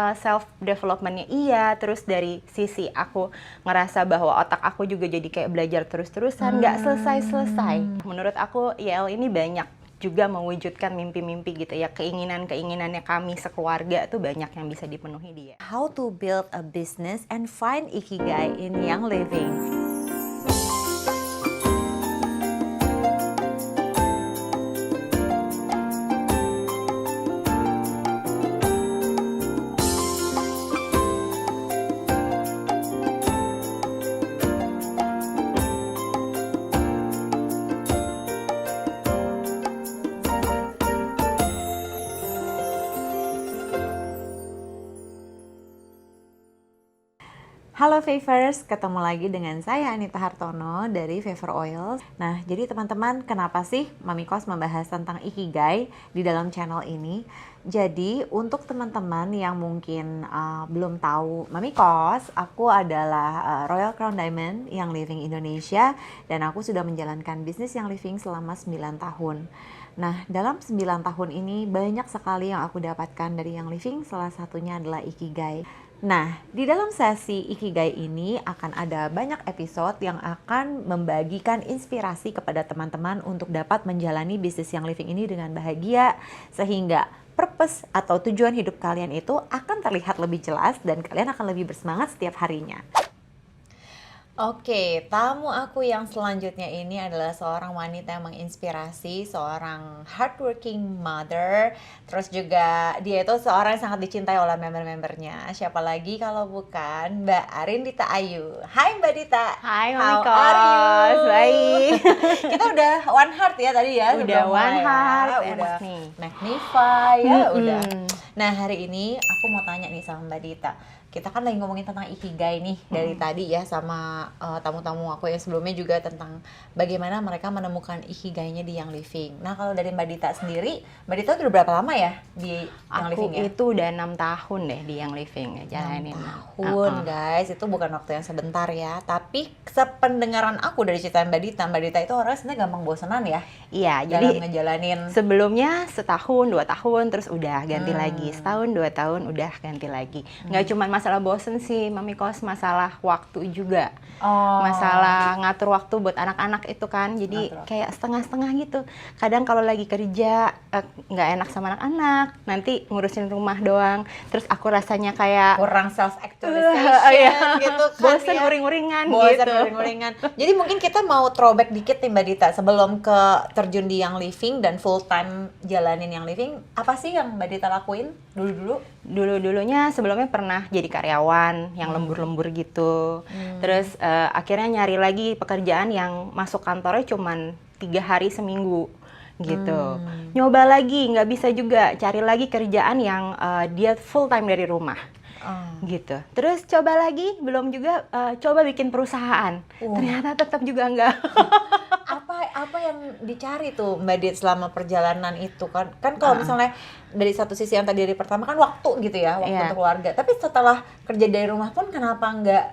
Self development-nya iya, terus dari sisi aku ngerasa bahwa otak aku juga jadi kayak belajar terus-terusan, nggak selesai-selesai. Menurut aku IEL ini banyak juga mewujudkan mimpi-mimpi gitu ya, keinginan-keinginannya kami sekeluarga tuh banyak yang bisa dipenuhi dia. How to build a business and find ikigai in young living. Halo Favors, ketemu lagi dengan saya Anita Hartono dari Favor Oil. Nah, jadi teman-teman, kenapa sih Mami Kos membahas tentang Ikigai di dalam channel ini? Jadi, untuk teman-teman yang mungkin belum tahu Mami Kos, aku adalah Royal Crown Diamond Young Living Indonesia dan aku sudah menjalankan bisnis Young Living selama 9 tahun. Nah, dalam 9 tahun ini banyak sekali yang aku dapatkan dari Young Living, salah satunya adalah Ikigai. Nah, di dalam sesi Ikigai ini akan ada banyak episode yang akan membagikan inspirasi kepada teman-teman untuk dapat menjalani bisnis Young Living ini dengan bahagia, sehingga purpose atau tujuan hidup kalian itu akan terlihat lebih jelas dan kalian akan lebih bersemangat setiap harinya. Oke, tamu aku yang selanjutnya ini adalah seorang wanita yang menginspirasi, seorang hardworking mother, terus juga dia itu seorang yang sangat dicintai oleh member-membernya. Siapa lagi kalau bukan Mbak Arindita Ayu. Hai Mbak Dita. Hai How Mami are you? Kos, baik. Kita udah one heart ya tadi ya. Udah sebelum one mulai heart, ya. enak Udah nih. magnify ya, udah. Nah, hari ini aku mau tanya nih sama Mbak Dita. Kita kan lagi ngomongin tentang Ikigai nih dari tadi ya, sama tamu-tamu aku yang sebelumnya juga tentang bagaimana mereka menemukan Ikigainya di Young Living. Nah, kalau dari Mbak Dita sendiri, Mbak Dita udah berapa lama ya di Young Aku Living ya? itu udah 6 tahun deh di Young Living ya, jalanin. 6 tahun guys, itu bukan waktu yang sebentar ya. Tapi sependengaran aku dari cerita Mbak Dita itu orangnya sebenarnya gampang bosenan ya Iya, dalam jadi ngejalanin. sebelumnya setahun, 2 tahun, terus udah ganti lagi. Setahun, 2 tahun, udah ganti lagi. Nggak cuma masalah bosen sih, Mami Kos, masalah waktu juga. Masalah ngatur waktu buat anak-anak itu kan, jadi Ngatur waktu. kayak setengah-setengah gitu. Kadang kalau lagi kerja, nggak enak sama anak-anak, nanti ngurusin rumah doang. Terus aku rasanya kayak kurang self actualization gitu kan. bosen ya. uring-uringan Bosen gitu. uring-uringan. Jadi mungkin kita mau throwback dikit nih Mbak Dita sebelum ke terjun di Young Living dan full time jalanin Young Living. Apa sih yang Mbak Dita lakuin dulu-dulu? Dulu-dulunya sebelumnya pernah jadi karyawan yang lembur-lembur gitu. Terus akhirnya nyari lagi pekerjaan yang masuk kantornya cuman 3 hari seminggu gitu. Nyoba lagi, nggak bisa juga. Cari lagi kerjaan yang dia full time dari rumah gitu. Terus coba lagi, belum juga coba bikin perusahaan. Ternyata tetap juga enggak. Apa yang dicari tuh Mbak Dit selama perjalanan itu kan kalau misalnya dari satu sisi yang tadi dari pertama kan waktu gitu ya, waktu Iya. untuk keluarga, tapi setelah kerja dari rumah pun kenapa nggak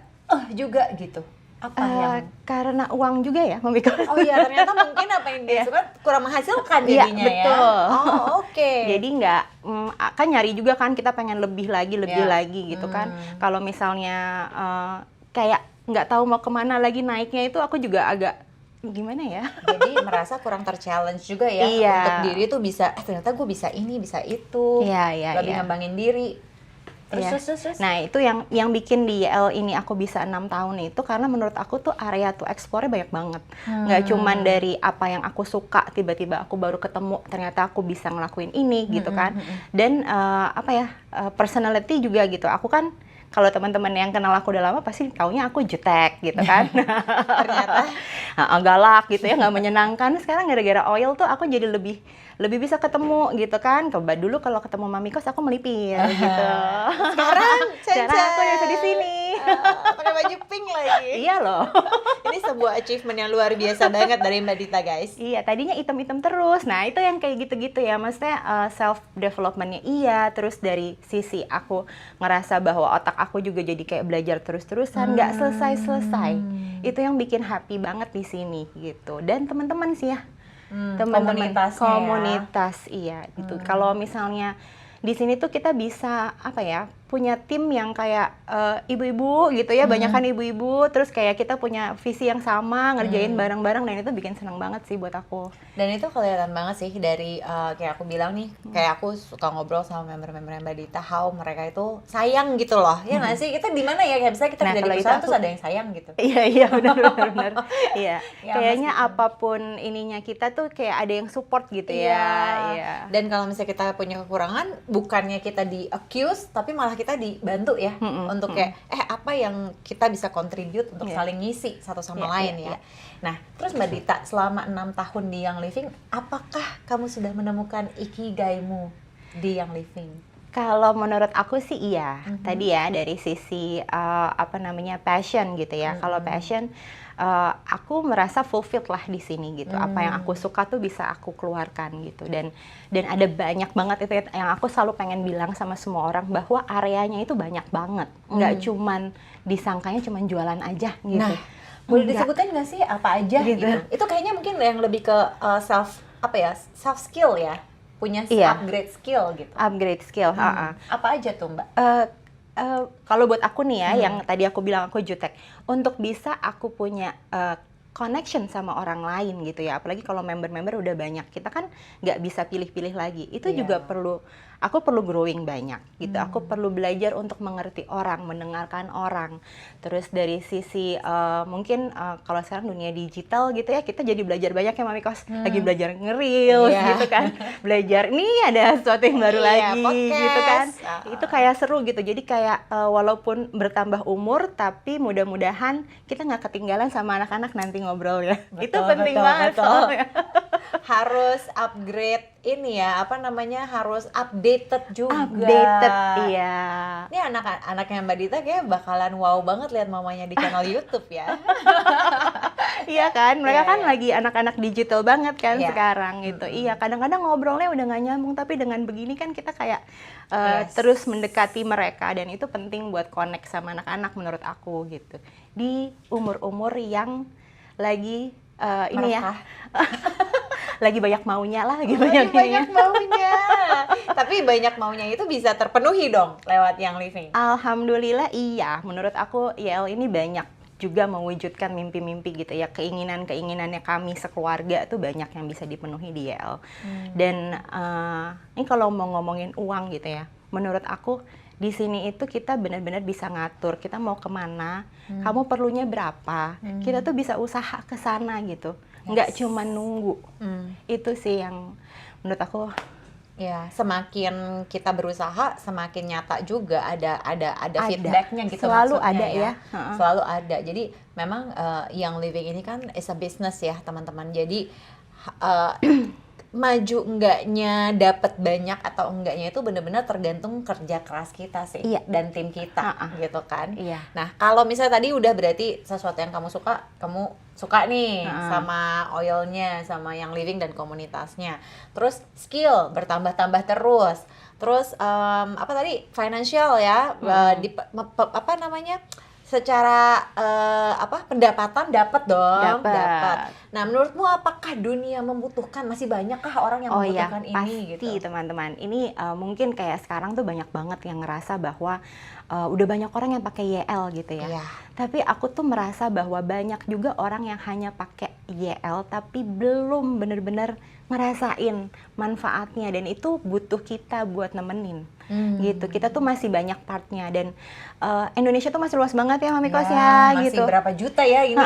juga gitu, apa yang Karena uang juga ya, Mami Kos. oh iya, ternyata mungkin apa yang dia suka kurang menghasilkan Iya, jadinya betul. ya. Oh, oke. Jadi nggak, kan nyari juga kan, kita pengen lebih lagi Ya. lagi gitu kan. Kalau misalnya kayak nggak tahu mau kemana lagi naiknya itu, aku juga agak gimana ya? Jadi merasa kurang ter-challenge juga ya, Iya. untuk diri tuh bisa, ternyata gue bisa ini, bisa itu. Iya, Lebih iya. ngembangin diri. Iya. Terus. Nah, itu yang bikin di YL ini aku bisa 6 tahun itu karena menurut aku tuh area to explore banyak banget. Nggak cuman dari apa yang aku suka, tiba-tiba aku baru ketemu ternyata aku bisa ngelakuin ini gitu kan. Dan personality juga gitu. Aku kan kalau teman-teman yang kenal aku udah lama pasti taunya aku jutek gitu kan. Ternyata Galak gitu ya, nggak menyenangkan. Sekarang gara-gara oil tuh aku jadi lebih bisa ketemu gitu kan. Coba dulu kalau ketemu Mami Kos aku melipir gitu. sekarang Aku udah di sini. pakai baju pink lagi. Iya loh. Ini sebuah achievement yang luar biasa banget dari Mbak Dita guys. Iya, tadinya item-item terus. Nah, itu yang kayak gitu-gitu ya. Maksudnya self development-nya iya, terus dari sisi aku ngerasa bahwa otak aku juga jadi kayak belajar terus-terusan, nggak selesai-selesai. Itu yang bikin happy banget di sini gitu. Dan teman-teman sih ya. Teman-teman Komunitasnya ya. komunitas iya gitu. Kalau misalnya di sini tuh kita bisa apa ya, punya tim yang kayak ibu-ibu gitu ya, banyakan ibu-ibu, terus kayak kita punya visi yang sama, ngerjain bareng-bareng, dan itu bikin seneng banget sih buat aku. Dan itu kelihatan banget sih dari kayak aku bilang nih, kayak aku suka ngobrol sama member-member Mbak Dita, how mereka itu sayang gitu loh. Ya nggak sih? Kita di mana ya? Kayak misalnya kita Nah, kerja di kalau itu perusahaan aku- terus ada yang sayang gitu. Iya benar. Iya. Ya, Kayaknya meskipun- apapun ininya kita tuh kayak ada yang support gitu ya. Iya. Dan kalau misalnya kita punya kekurangan, bukannya kita di accuse, tapi malah kita dibantu ya untuk kayak apa yang kita bisa contribute untuk saling ngisi satu sama lain ya. Nah, terus Mbak Dita selama 6 tahun di Young Living, apakah kamu sudah menemukan ikigaimu di Young Living? Kalau menurut aku sih iya. Tadi ya dari sisi passion gitu ya. Kalau passion aku merasa fulfilled lah di sini gitu. Apa yang aku suka tuh bisa aku keluarkan gitu. Dan ada banyak banget itu yang aku selalu pengen bilang sama semua orang, bahwa areanya itu banyak banget. Nggak cuman disangkanya cuman jualan aja gitu. Nah, boleh disebutin nggak sih apa aja gitu? Itu kayaknya mungkin yang lebih ke self skill ya, punya upgrade skill gitu. Upgrade skill. Apa aja tuh Mbak? Kalau buat aku nih ya, yang tadi aku bilang aku jutek, untuk bisa aku punya connection sama orang lain gitu ya, apalagi kalau member-member udah banyak, kita kan nggak bisa pilih-pilih lagi. Itu juga aku perlu growing banyak gitu. Aku perlu belajar untuk mengerti orang, mendengarkan orang. Terus dari sisi mungkin kalau sekarang dunia digital gitu ya, kita jadi belajar banyak ya Mami Kos. Lagi belajar nge-reels gitu kan. Belajar nih ada sesuatu yang baru lagi podcast gitu kan. Itu kayak seru gitu. Jadi kayak walaupun bertambah umur, tapi mudah-mudahan kita nggak ketinggalan sama anak-anak nanti ngobrol ya. Itu penting banget soalnya. Harus upgrade ini ya, harus updated juga. Updated, iya. Ini anak-anaknya Mbak Dita kayak bakalan wow banget lihat mamanya di channel YouTube ya. Iya kan, mereka kan lagi anak-anak digital banget kan sekarang gitu. Iya, kadang-kadang ngobrolnya udah nggak nyambung, tapi dengan begini kan kita kayak terus mendekati mereka, dan itu penting buat connect sama anak-anak menurut aku gitu. Di umur-umur yang lagi ini ya, lagi banyak maunya lah, lagi banyak maunya. Tapi banyak maunya itu bisa terpenuhi dong lewat Young Living. Alhamdulillah iya, menurut aku YL ini banyak juga mewujudkan mimpi-mimpi gitu ya, keinginan-keinginannya kami sekeluarga tuh banyak yang bisa dipenuhi di YL. Dan ini kalau mau ngomongin uang gitu ya, menurut aku di sini itu kita benar-benar bisa ngatur kita mau kemana, kamu perlunya berapa, kita tuh bisa usaha ke sana gitu, nggak cuma nunggu. Itu sih yang menurut aku. Ya, semakin kita berusaha, semakin nyata juga ada feedbacknya gitu. Selalu maksudnya ada ya. Selalu ada. Jadi memang Young Living ini kan is a business ya teman-teman. Jadi maju enggaknya, dapat banyak atau enggaknya itu benar-benar tergantung kerja keras kita sih dan tim kita gitu kan. Nah, kalau misalnya tadi udah berarti sesuatu yang kamu suka nih sama oilnya, sama Young Living dan komunitasnya. Terus skill bertambah-tambah terus. Terus apa tadi? Financial ya. Secara pendapatan dapat dong. Dapat. Nah, menurutmu apakah dunia membutuhkan, masih banyakkah orang yang membutuhkan ini pasti, gitu? Teman-teman. Ini mungkin kayak sekarang tuh banyak banget yang ngerasa bahwa udah banyak orang yang pakai YL gitu ya. Tapi aku tuh merasa bahwa banyak juga orang yang hanya pakai YL tapi belum benar-benar ngerasain manfaatnya, dan itu butuh kita buat nemenin. Gitu. Kita tuh masih banyak partnya, dan Indonesia tuh masih luas banget ya Mami Kos ya masih gitu. Berapa juta ya ini?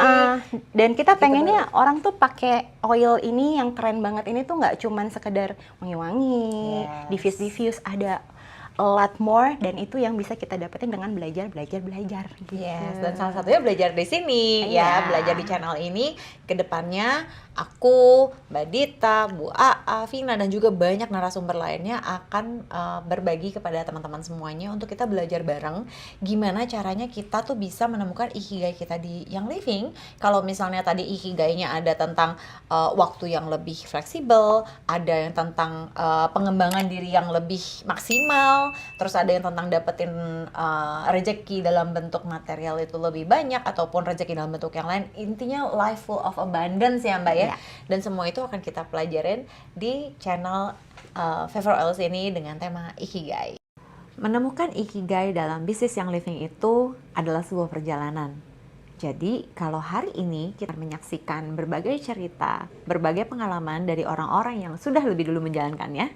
Dan kita pengennya orang tuh pakai oil ini yang keren banget ini tuh nggak cuman sekedar wangi-wangi, diffuse, ada a lot more, dan itu yang bisa kita dapetin dengan belajar gitu. Dan salah satunya belajar di sini belajar di channel ini. Kedepannya aku, Mbak Dita, Bu Aa, Vina, dan juga banyak narasumber lainnya akan berbagi kepada teman-teman semuanya untuk kita belajar bareng gimana caranya kita tuh bisa menemukan ikigai kita di Young Living. Kalau misalnya tadi ikigainya ada tentang waktu yang lebih fleksibel, ada yang tentang pengembangan diri yang lebih maksimal, terus ada yang tentang dapetin rezeki dalam bentuk material itu lebih banyak, ataupun rezeki dalam bentuk yang lain. Intinya life full of abundance ya Mbak ya. Dan semua itu akan kita pelajarin di channel Favor Oils ini dengan tema Ikigai. Menemukan ikigai dalam bisnis yang living itu adalah sebuah perjalanan. Jadi, kalau hari ini kita menyaksikan berbagai cerita, berbagai pengalaman dari orang-orang yang sudah lebih dulu menjalankannya,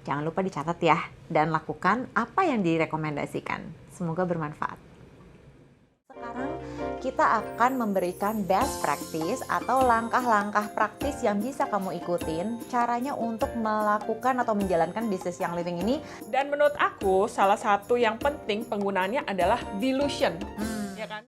jangan lupa dicatat ya, dan lakukan apa yang direkomendasikan. Semoga bermanfaat. Sekarang kita akan memberikan best practice atau langkah-langkah praktis yang bisa kamu ikutin caranya untuk melakukan atau menjalankan bisnis yang living ini. Dan menurut aku salah satu yang penting penggunaannya adalah delusion.